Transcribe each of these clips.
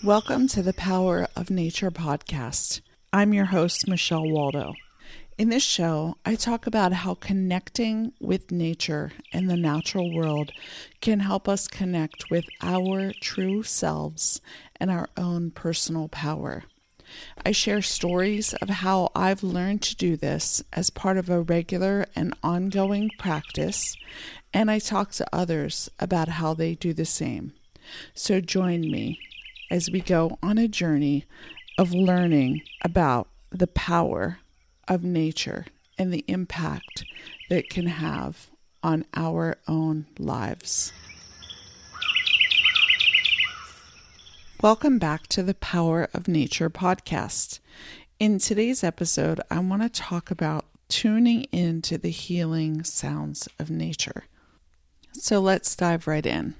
Welcome to the Power of Nature podcast. I'm your host, Michelle Waldo. In this show, I talk about how connecting with nature and the natural world can help us connect with our true selves and our own personal power. I share stories of how I've learned to do this as part of a regular and ongoing practice, and I talk to others about how they do the same. So join me as we go on a journey of learning about the power of nature and the impact that it can have on our own lives. Welcome back to the Power of Nature podcast. In today's episode, I want to talk about tuning into the healing sounds of nature. So let's dive right in.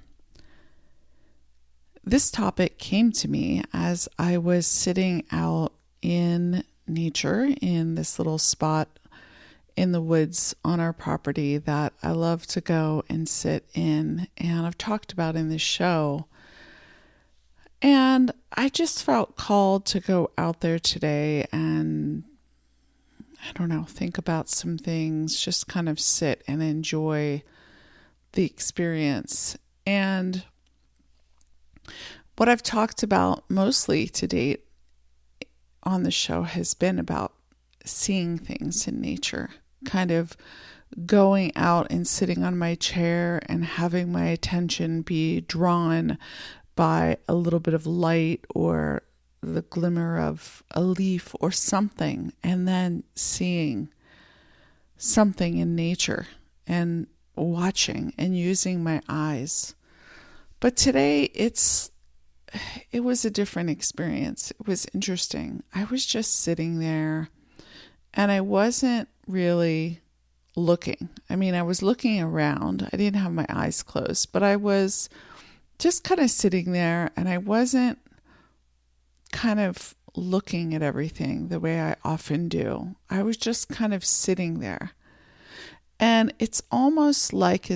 This topic came to me as I was sitting out in nature in this little spot in the woods on our property that I love to go and sit in, and I've talked about in this show. And I just felt called to go out there today and, think about some things, just kind of sit and enjoy the experience. And what I've talked about mostly to date on the show has been about seeing things in nature, kind of going out and sitting on my chair and having my attention be drawn by a little bit of light or the glimmer of a leaf or something, and then seeing something in nature and watching and using my eyes. But today it was a different experience. It was interesting. I was just sitting there and I wasn't really looking. I was looking around. I didn't have my eyes closed, but I was just kind of sitting there and I wasn't kind of looking at everything the way I often do. I was just kind of sitting there. And it's almost like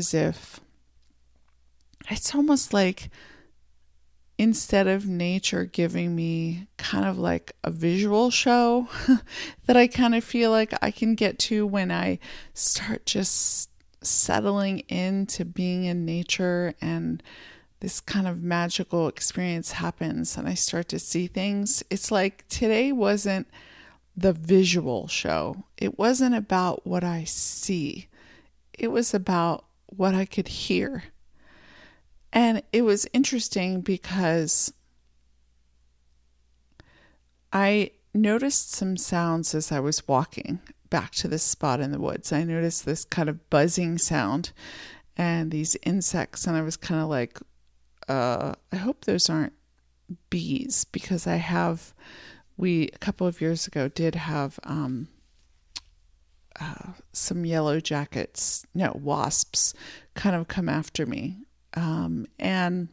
instead of nature giving me kind of like a visual show that I kind of feel like I can get to when I start just settling into being in nature and this kind of magical experience happens and I start to see things. It's like today wasn't the visual show. It wasn't about what I see. It was about what I could hear. And it was interesting because I noticed some sounds as I was walking back to this spot in the woods. I noticed this kind of buzzing sound and these insects, and I was kind of like, I hope those aren't bees, because we a couple of years ago did have some wasps kind of come after me. And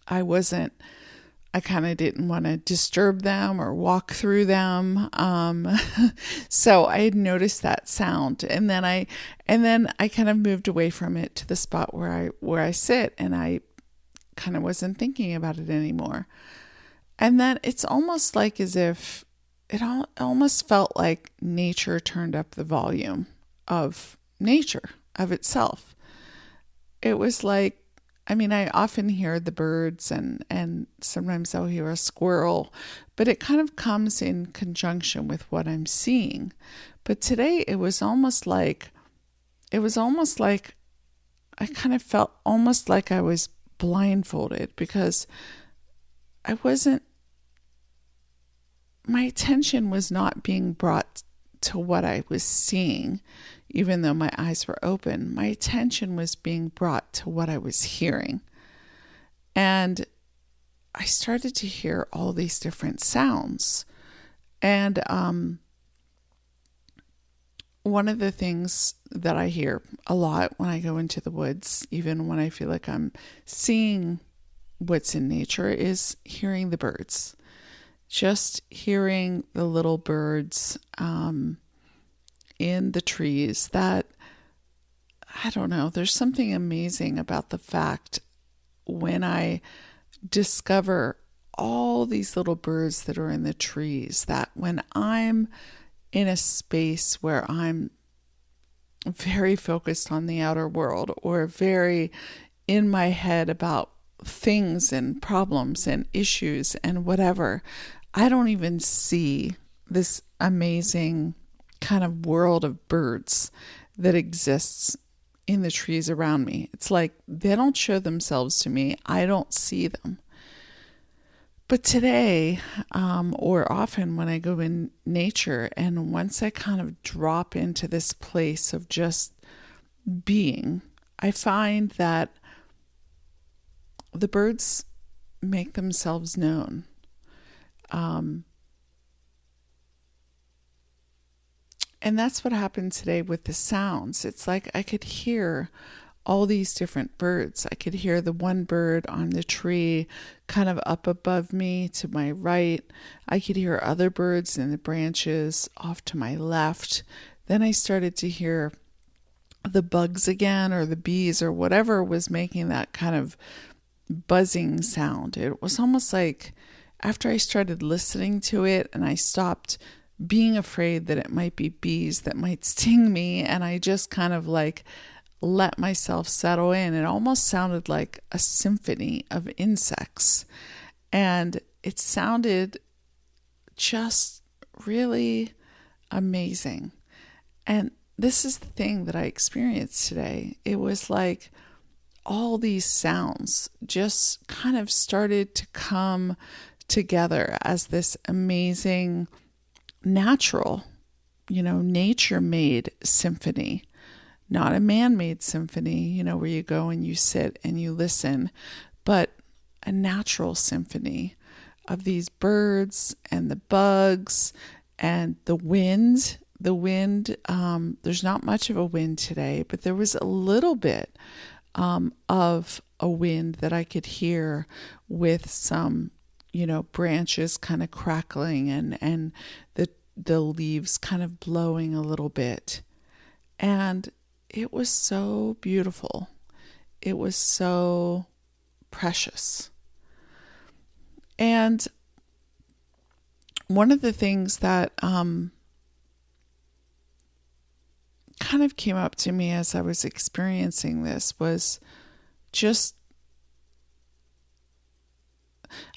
I kind of didn't want to disturb them or walk through them. So I had noticed that sound, and then I kind of moved away from it to the spot where I sit, and I kind of wasn't thinking about it anymore. And then it's almost like as if it almost felt like nature turned up the volume of nature, of itself. It was like, I often hear the birds and sometimes I'll hear a squirrel, but it kind of comes in conjunction with what I'm seeing. But today it was almost like I kind of felt almost like I was blindfolded, because my attention was not being brought to what I was seeing, even though my eyes were open. My attention was being brought to what I was hearing. And I started to hear all these different sounds. And one of the things that I hear a lot when I go into the woods, even when I feel like I'm seeing what's in nature, is hearing the birds. Just hearing the little birds in the trees that, there's something amazing about the fact when I discover all these little birds that are in the trees, that when I'm in a space where I'm very focused on the outer world or very in my head about things and problems and issues and whatever, I don't even see this amazing kind of world of birds that exists in the trees around me. It's like they don't show themselves to me. I don't see them. But today, or often when I go in nature, and once I kind of drop into this place of just being, I find that the birds make themselves known. And that's what happened today with the sounds. It's like I could hear all these different birds. I could hear the one bird on the tree kind of up above me to my right. I could hear other birds in the branches off to my left. Then I started to hear the bugs again, or the bees, or whatever was making that kind of buzzing sound. It was almost like after I started listening to it and I stopped being afraid that it might be bees that might sting me, and I just kind of like let myself settle in. It almost sounded like a symphony of insects, and it sounded just really amazing. And this is the thing that I experienced today. It was like all these sounds just kind of started to come together as this amazing natural, nature-made symphony. Not a man-made symphony, where you go and you sit and you listen, but a natural symphony of these birds and the bugs and the wind. The wind, there's not much of a wind today, but there was a little bit of a wind that I could hear with some, branches kind of crackling and the leaves kind of blowing a little bit. And it was so beautiful. It was so precious. And one of the things that kind of came up to me as I was experiencing this was just,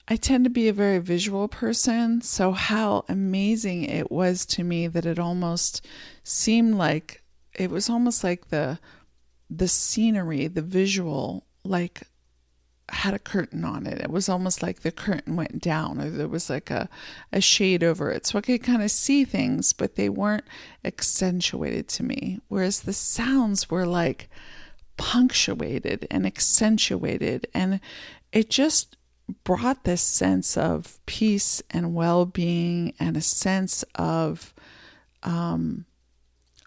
I tend to be a very visual person, so how amazing it was to me that it almost seemed like, it was almost like the scenery, the visual, like had a curtain on it. It was almost like the curtain went down, or there was like a shade over it. So I could kind of see things, but they weren't accentuated to me. Whereas the sounds were like punctuated and accentuated. And it just brought this sense of peace and well-being and a sense of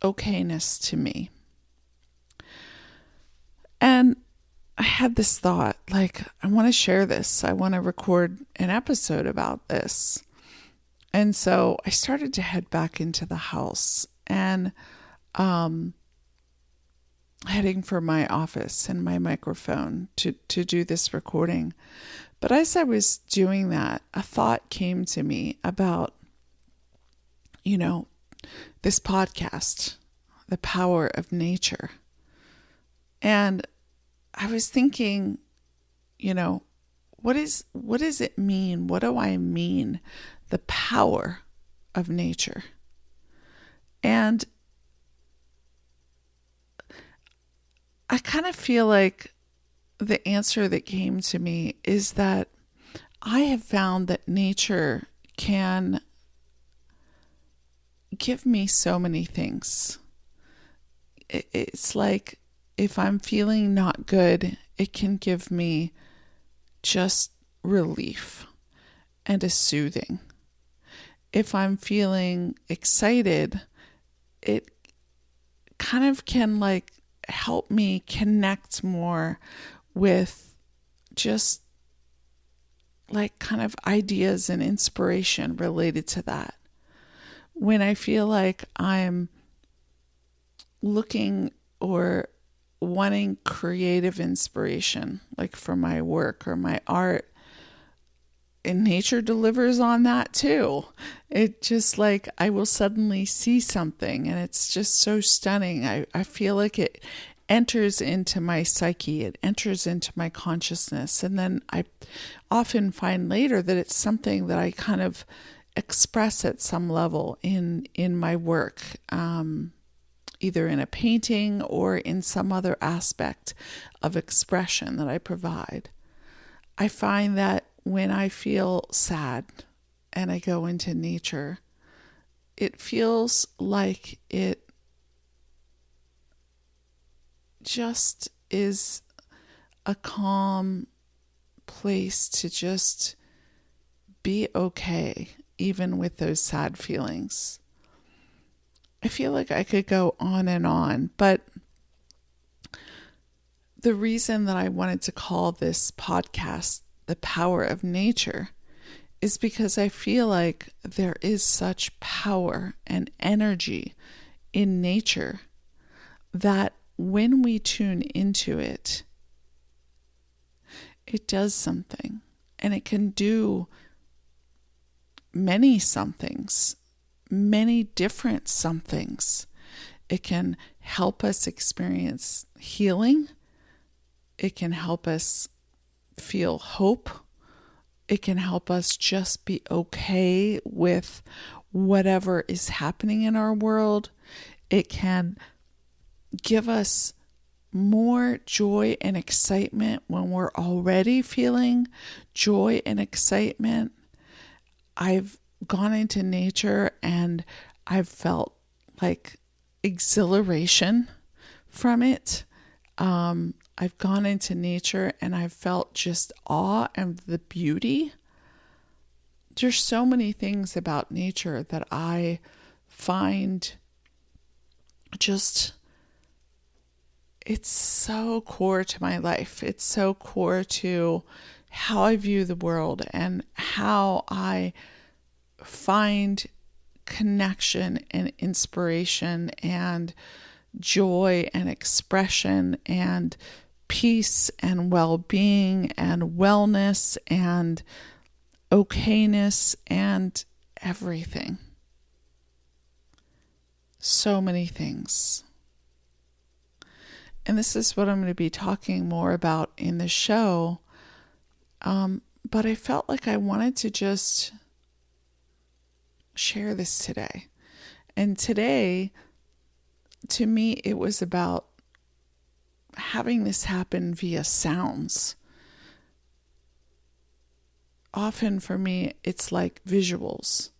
okayness to me. And I had this thought, like, I want to share this. I want to record an episode about this. And so I started to head back into the house and heading for my office and my microphone to do this recording. But as I was doing that, a thought came to me about, this podcast, the power of nature. And I was thinking, what does it mean? What do I mean? The power of nature. And I kind of feel like the answer that came to me is that I have found that nature can give me so many things. It's like if I'm feeling not good, it can give me just relief and a soothing. If I'm feeling excited, it kind of can like help me connect more with just like kind of ideas and inspiration related to that. When I feel like I'm looking or wanting creative inspiration, like for my work or my art, and nature delivers on that too. It just like I will suddenly see something and it's just so stunning. I feel like it enters into my psyche, it enters into my consciousness. And then I often find later that it's something that I kind of express at some level in my work, either in a painting or in some other aspect of expression that I provide. I find that when I feel sad and I go into nature, it feels like it just is a calm place to just be okay, even with those sad feelings. I feel like I could go on, but the reason that I wanted to call this podcast The Power of Nature is because I feel like there is such power and energy in nature that when we tune into it, it does something, and it can do many somethings, many different somethings. It can help us experience healing. It can help us feel hope. It can help us just be okay with whatever is happening in our world. It can give us more joy and excitement when we're already feeling joy and excitement. I've gone into nature and I've felt like exhilaration from it. I've gone into nature and I've felt just awe and the beauty. There's so many things about nature that I find just, it's so core to my life. It's so core to how I view the world and how I find connection and inspiration and joy and expression and peace and well-being and wellness and okayness and everything. So many things. And this is what I'm going to be talking more about in the show. But I felt like I wanted to just share this today. And today, to me, it was about having this happen via sounds. Often for me, it's like visuals.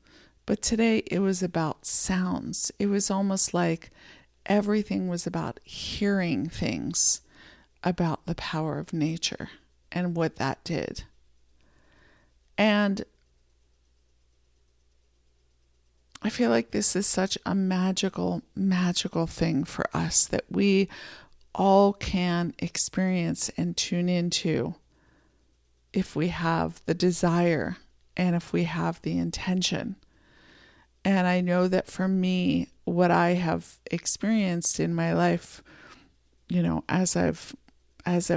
But today it was about sounds. It was almost like everything was about hearing things about the power of nature and what that did. And I feel like this is such a magical, magical thing for us that we all can experience and tune into if we have the desire and if we have the intention. And I know that for me, what I have experienced in my life, as I've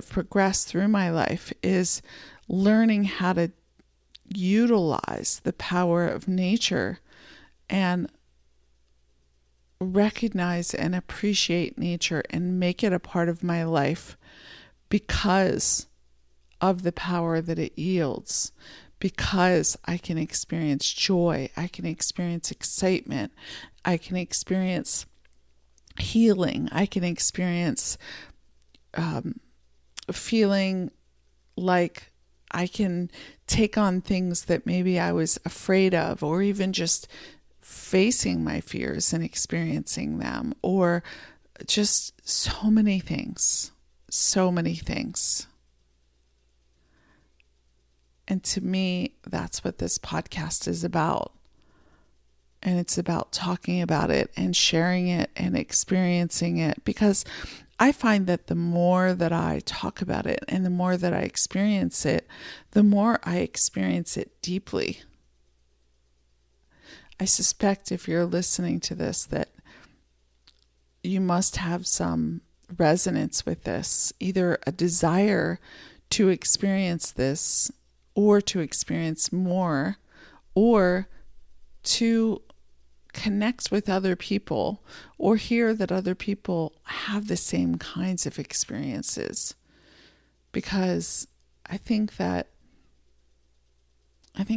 progressed through my life, is learning how to utilize the power of nature and recognize and appreciate nature and make it a part of my life because of the power that it yields, because I can experience joy, I can experience excitement, I can experience healing, I can experience feeling like I can take on things that maybe I was afraid of, or even just facing my fears and experiencing them, or just so many things. And to me, that's what this podcast is about. And it's about talking about it and sharing it and experiencing it, because I find that the more that I talk about it and the more that I experience it, the more I experience it deeply. I suspect if you're listening to this that you must have some resonance with this, either a desire to experience this or to experience more, or to connect with other people, or hear that other people have the same kinds of experiences. Because I think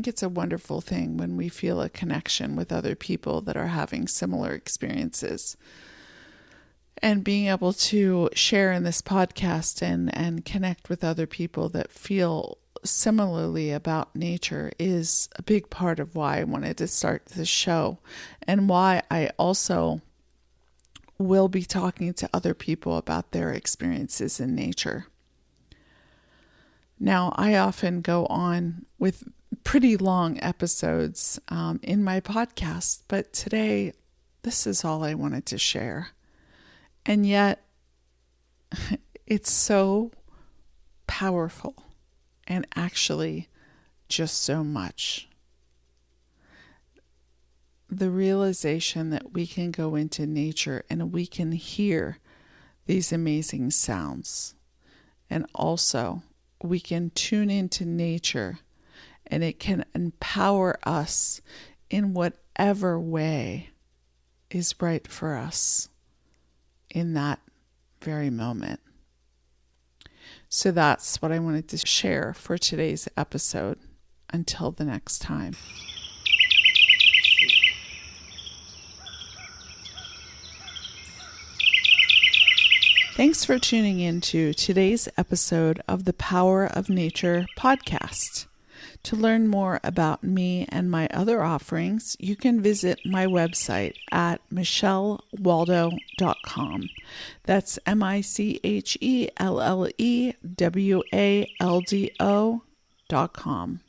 it's a wonderful thing when we feel a connection with other people that are having similar experiences. And being able to share in this podcast and connect with other people that feel similarly about nature is a big part of why I wanted to start this show, and why I also will be talking to other people about their experiences in nature. Now, I often go on with pretty long episodes in my podcast, but today, this is all I wanted to share. And yet, it's so powerful and actually just so much. The realization that we can go into nature and we can hear these amazing sounds. And also, we can tune into nature and it can empower us in whatever way is right for us in that very moment. So that's what I wanted to share for today's episode. Until the next time. Thanks for tuning in to today's episode of the Power of Nature podcast. To learn more about me and my other offerings, you can visit my website at michellewaldo.com. That's MICHELLEWALDO.com.